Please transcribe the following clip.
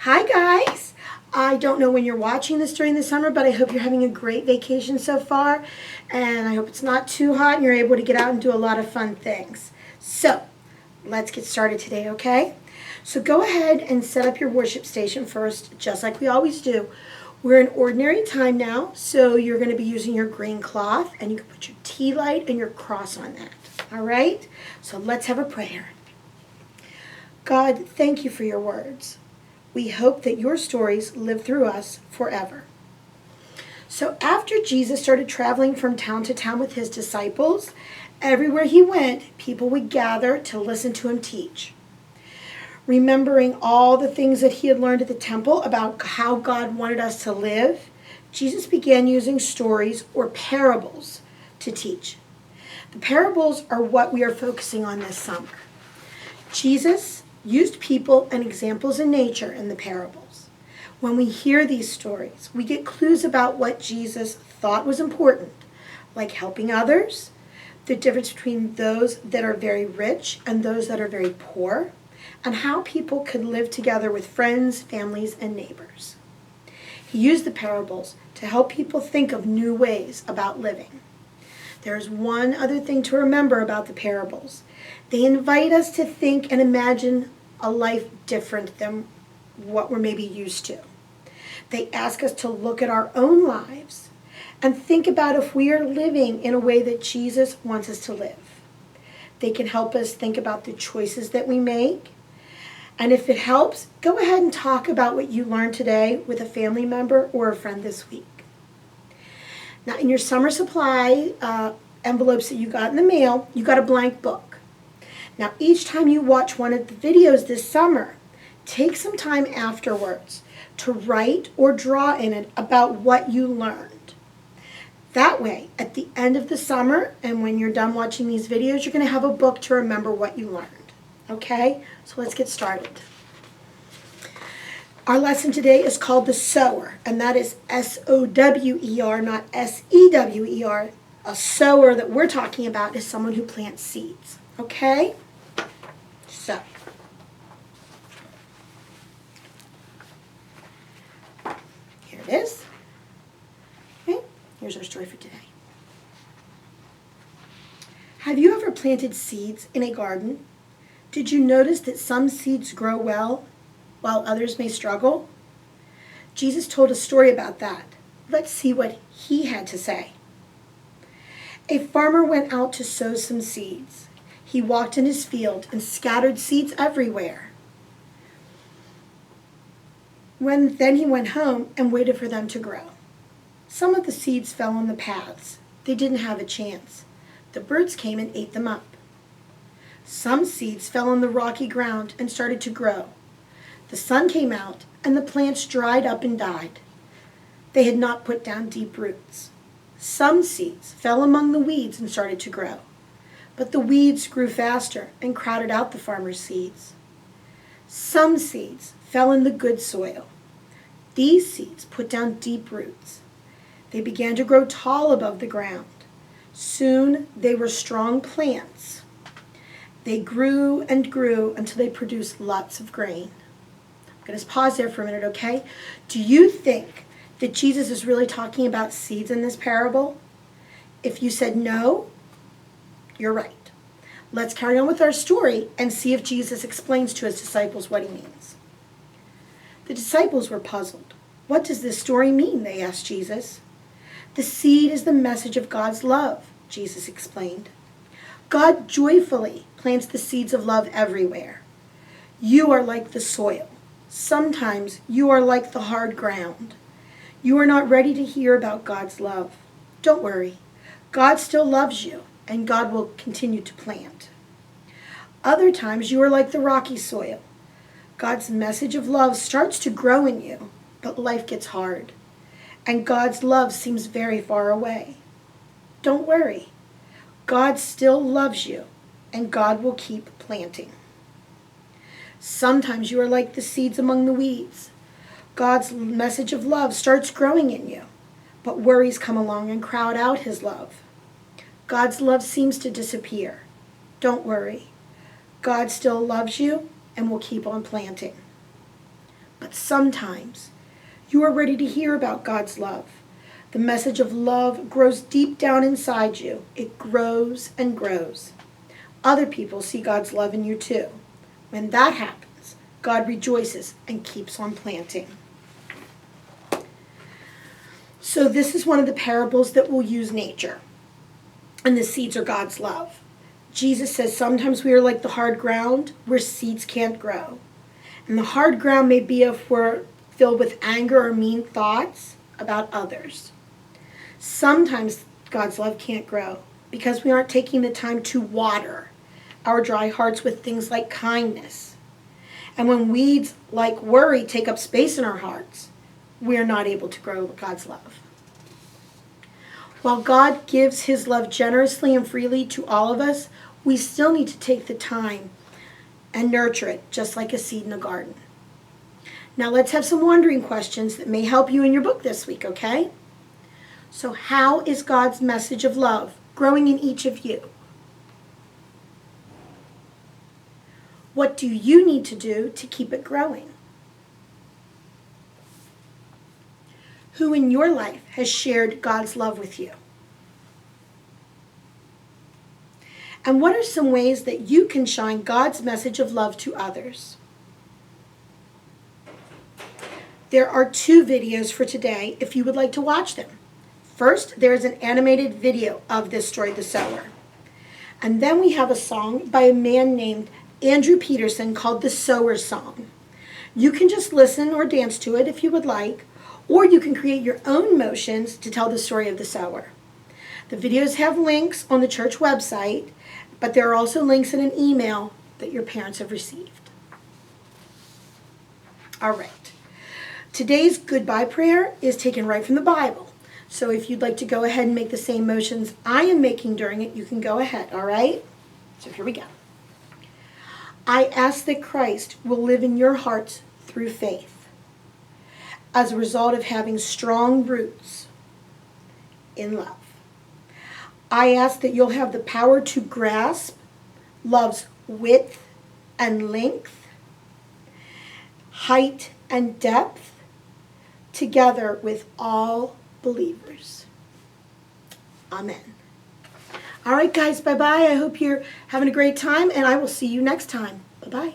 Hi guys! I don't know when you're watching this during the summer, but I hope you're having a great vacation so far. And I hope it's not too hot and you're able to get out and do a lot of fun things. So, let's get started today, okay? So go ahead and set up your worship station first, just like we always do. We're in ordinary time now, so you're going to be using your green cloth, and you can put your tea light and your cross on that. All right? So let's have a prayer. God, thank you for your words. We hope that your stories live through us forever. So after Jesus started traveling from town to town with his disciples, everywhere he went, people would gather to listen to him teach. Remembering all the things that he had learned at the temple about how God wanted us to live, Jesus began using stories or parables to teach. The parables are what we are focusing on this summer. Jesus used people and examples in nature in the parables. When we hear these stories, we get clues about what Jesus thought was important, like helping others, the difference between those that are very rich and those that are very poor, and how people could live together with friends, families, and neighbors. He used the parables to help people think of new ways about living. There's one other thing to remember about the parables. They invite us to think and imagine a life different than what we're maybe used to. They ask us to look at our own lives and think about if we are living in a way that Jesus wants us to live. They can help us think about the choices that we make. And if it helps, go ahead and talk about what you learned today with a family member or a friend this week. Now, in your summer supply envelopes that you got in the mail, you got a blank book. Now, each time you watch one of the videos this summer, take some time afterwards to write or draw in it about what you learned. That way, at the end of the summer, and when you're done watching these videos, you're going to have a book to remember what you learned. Okay? So let's get started. Our lesson today is called the Sower, and that is S-O-W-E-R, not S-E-W-E-R. A sower that we're talking about is someone who plants seeds. Okay? So, here it is. Okay? Here's our story for today. Have you ever planted seeds in a garden? Did you notice that some seeds grow well while others may struggle? Jesus told a story about that. Let's see what he had to say. A farmer went out to sow some seeds. He walked in his field and scattered seeds everywhere. Then he went home and waited for them to grow. Some of the seeds fell on the paths. They didn't have a chance. The birds came and ate them up. Some seeds fell on the rocky ground and started to grow. The sun came out and the plants dried up and died. They had not put down deep roots. Some seeds fell among the weeds and started to grow. But the weeds grew faster and crowded out the farmer's seeds. Some seeds fell in the good soil. These seeds put down deep roots. They began to grow tall above the ground. Soon they were strong plants. They grew and grew until they produced lots of grain. I'm going to pause there for a minute, okay? Do you think that Jesus is really talking about seeds in this parable? If you said no, you're right. Let's carry on with our story and see if Jesus explains to his disciples what he means. The disciples were puzzled. What does this story mean? They asked Jesus. The seed is the message of God's love, Jesus explained. God joyfully plants the seeds of love everywhere. You are like the soil. Sometimes you are like the hard ground. You are not ready to hear about God's love. Don't worry. God still loves you, and God will continue to plant. Other times you are like the rocky soil. God's message of love starts to grow in you, but life gets hard, and God's love seems very far away. Don't worry. God still loves you, and God will keep planting. Sometimes you are like the seeds among the weeds. God's message of love starts growing in you, but worries come along and crowd out his love. God's love seems to disappear. Don't worry. God still loves you and will keep on planting. But sometimes you are ready to hear about God's love. The message of love grows deep down inside you. It grows and grows. Other people see God's love in you too. When that happens, God rejoices and keeps on planting. So this is one of the parables that will use nature. And the seeds are God's love. Jesus says sometimes we are like the hard ground where seeds can't grow. And the hard ground may be if we're filled with anger or mean thoughts about others. Sometimes God's love can't grow because we aren't taking the time to water our dry hearts with things like kindness. And when weeds like worry take up space in our hearts, we are not able to grow God's love. While God gives his love generously and freely to all of us, we still need to take the time and nurture it, just like a seed in a garden. Now let's have some wondering questions that may help you in your book this week, okay? So how is God's message of love growing in each of you? What do you need to do to keep it growing? Who in your life has shared God's love with you? And what are some ways that you can shine God's message of love to others? There are 2 videos for today if you would like to watch them. First, there is an animated video of this story, The Sower. And then we have a song by a man named Andrew Peterson called the Sower Song. You can just listen or dance to it if you would like, or you can create your own motions to tell the story of the sower. The videos have links on the church website, but there are also links in an email that your parents have received. All right. Today's goodbye prayer is taken right from the Bible. So if you'd like to go ahead and make the same motions I am making during it, you can go ahead, all right? So here we go. I ask that Christ will live in your hearts through faith, as a result of having strong roots in love. I ask that you'll have the power to grasp love's width and length, height and depth, together with all believers. Amen. All right, guys, bye-bye. I hope you're having a great time, and I will see you next time. Bye-bye.